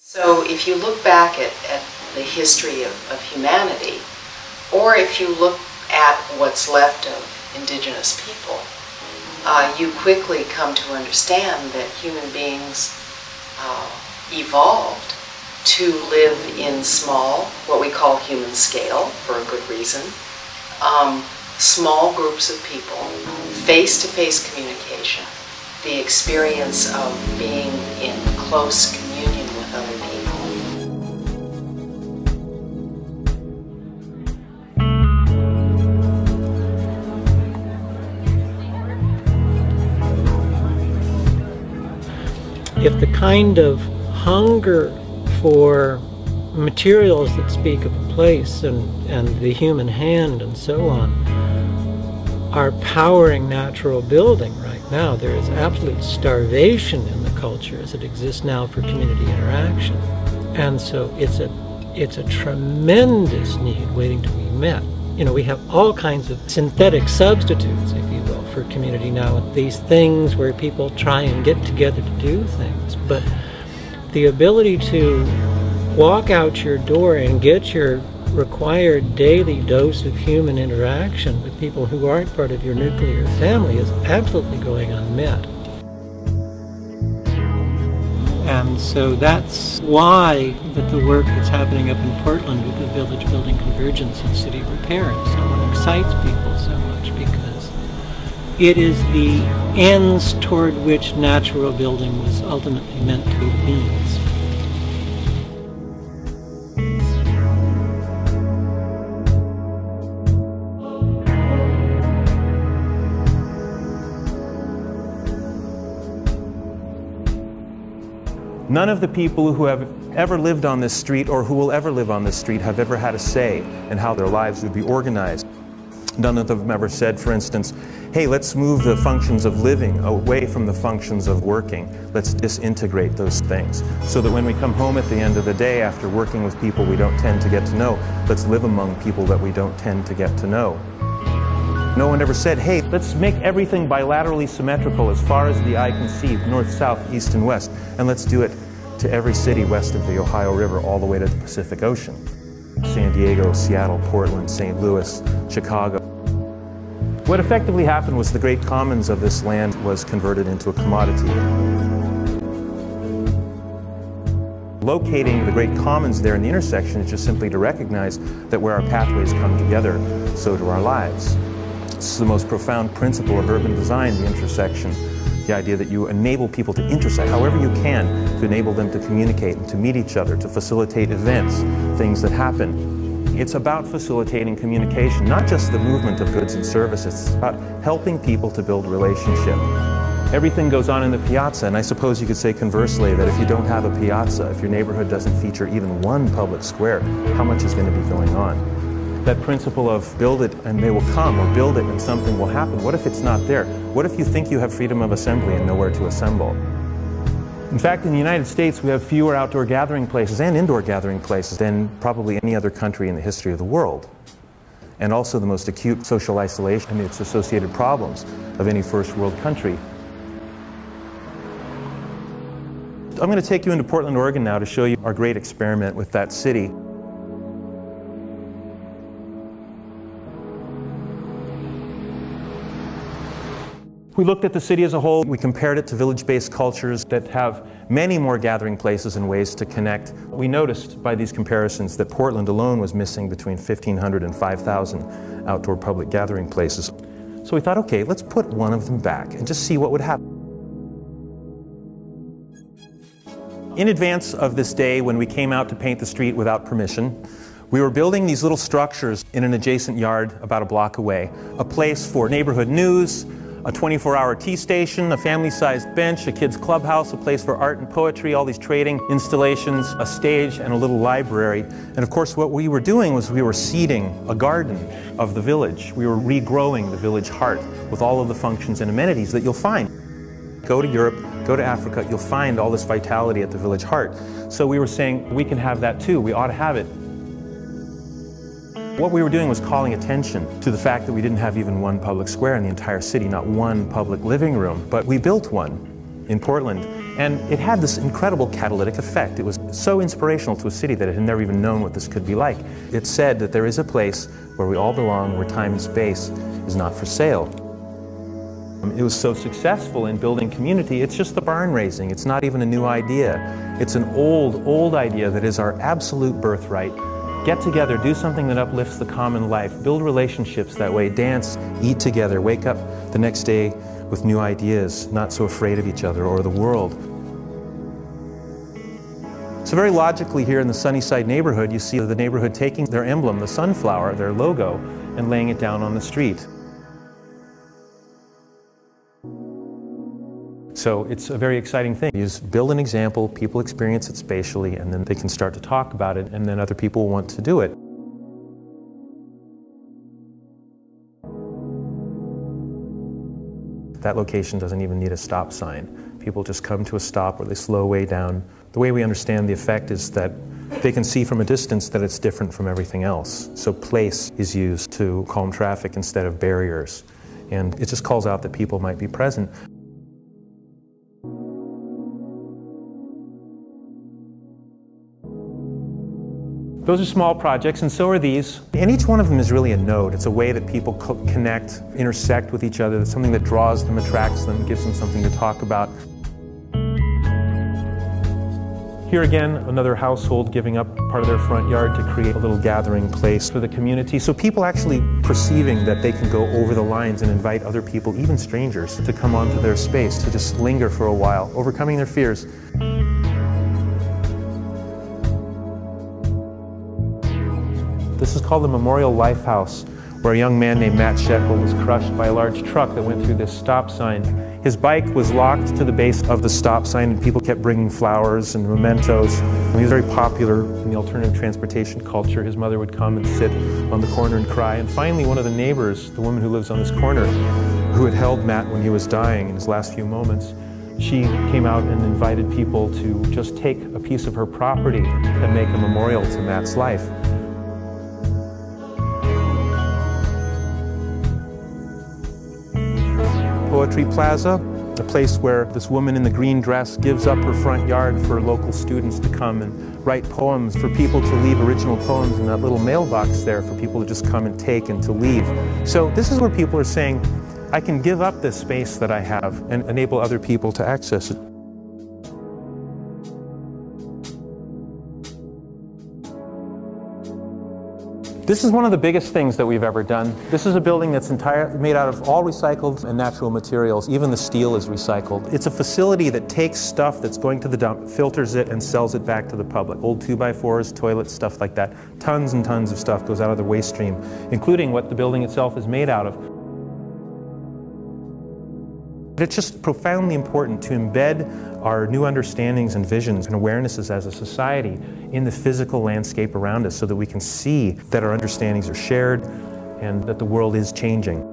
So if you look back at the history of humanity, or if you look at what's left of indigenous people, you quickly come to understand that human beings evolved to live in small, what we call human scale, for a good reason, small groups of people, face-to-face communication, the experience of being in close communion with other people. If the kind of hunger for materials that speak of a place and the human hand and so on are powering natural building right now, there is absolute starvation in the culture as it exists now for community interaction. And so it's a tremendous need waiting to be met. You know, we have all kinds of synthetic substitutes, if you will, for community now. These things where people try and get together to do things. But the ability to walk out your door and get your required daily dose of human interaction with people who aren't part of your nuclear family is absolutely going unmet. And so that's why that the work that's happening up in Portland with the village building convergence and city repair and so on excites people so much, because it is the ends toward which natural building was ultimately meant to be the means. None of the people who have ever lived on this street or who will ever live on this street have ever had a say in how their lives would be organized. None of them have ever said, for instance, hey, let's move the functions of living away from the functions of working. Let's disintegrate those things so that when we come home at the end of the day after working with people we don't tend to get to know, let's live among people that we don't tend to get to know. No one ever said, hey, let's make everything bilaterally symmetrical as far as the eye can see, north, south, east, and west, and let's do it to every city west of the Ohio River all the way to the Pacific Ocean. San Diego, Seattle, Portland, St. Louis, Chicago. What effectively happened was the great commons of this land was converted into a commodity. Locating the great commons there in the intersection is just simply to recognize that where our pathways come together, so do our lives. This is the most profound principle of urban design, the intersection. The idea that you enable people to intersect however you can to enable them to communicate and to meet each other, to facilitate events, things that happen. It's about facilitating communication, not just the movement of goods and services. It's about helping people to build relationship. Everything goes on in the piazza, and I suppose you could say conversely that if you don't have a piazza, if your neighborhood doesn't feature even one public square, how much is going to be going on? That principle of build it and they will come, or build it and something will happen. What if it's not there? What if you think you have freedom of assembly and nowhere to assemble? In fact, in the United States, we have fewer outdoor gathering places and indoor gathering places than probably any other country in the history of the world. And also the most acute social isolation and its associated problems of any first world country. I'm going to take you into Portland, Oregon now to show you our great experiment with that city. We looked at the city as a whole. We compared it to village-based cultures that have many more gathering places and ways to connect. We noticed by these comparisons that Portland alone was missing between 1,500 and 5,000 outdoor public gathering places. So we thought, okay, let's put one of them back and just see what would happen. In advance of this day, when we came out to paint the street without permission, we were building these little structures in an adjacent yard about a block away. A place for neighborhood news, a 24-hour tea station, a family-sized bench, a kids' clubhouse, a place for art and poetry, all these trading installations, a stage, and a little library. And of course, what we were doing was we were seeding a garden of the village. We were regrowing the village heart with all of the functions and amenities that you'll find. Go to Europe, go to Africa, you'll find all this vitality at the village heart. So we were saying, we can have that too, we ought to have it. What we were doing was calling attention to the fact that we didn't have even one public square in the entire city, not one public living room, but we built one. in Portland. And it had this incredible catalytic effect. It was so inspirational to a city that it had never even known what this could be like. It said that there is a place where we all belong, where time and space is not for sale. It was so successful in building community, it's just the barn raising. It's not even a new idea. It's an old idea that is our absolute birthright. Get together, do something that uplifts the common life, build relationships that way, dance, eat together, wake up the next day with new ideas, not so afraid of each other or the world. So very logically here in the Sunnyside neighborhood, you see the neighborhood taking their emblem, the sunflower, their logo, and laying it down on the street. So it's a very exciting thing. You just build an example, people experience it spatially, and then they can start to talk about it, and then other people want to do it. That location doesn't even need a stop sign. People just come to a stop where they slow way down. The way we understand the effect is that they can see from a distance that it's different from everything else. So place is used to calm traffic instead of barriers. And it just calls out that people might be present. Those are small projects, and so are these. And each one of them is really a node. It's a way that people connect, intersect with each other. It's something that draws them, attracts them, gives them something to talk about. Here again, another household giving up part of their front yard to create a little gathering place for the community. So people actually perceiving that they can go over the lines and invite other people, even strangers, to come onto their space, to just linger for a while, overcoming their fears. This is called the Memorial Lifehouse, where a young man named Matt Shekel was crushed by a large truck that went through this stop sign. His bike was locked to the base of the stop sign, and people kept bringing flowers and mementos. He was very popular in the alternative transportation culture. His mother would come and sit on the corner and cry. And finally, one of the neighbors, the woman who lives on this corner, who had held Matt when he was dying in his last few moments, she came out and invited people to just take a piece of her property and make a memorial to Matt's life. Poetry Plaza, a place where this woman in the green dress gives up her front yard for local students to come and write poems, for people to leave original poems in that little mailbox there for people to just come and take and to leave. So this is where people are saying, I can give up this space that I have and enable other people to access it. This is one of the biggest things that we've ever done. This is a building that's made out of all recycled and natural materials. Even the steel is recycled. It's a facility that takes stuff that's going to the dump, filters it, and sells it back to the public. Old 2x4s, toilets, stuff like that. Tons and tons of stuff goes out of the waste stream, including what the building itself is made out of. It's just profoundly important to embed our new understandings and visions and awarenesses as a society in the physical landscape around us so that we can see that our understandings are shared and that the world is changing.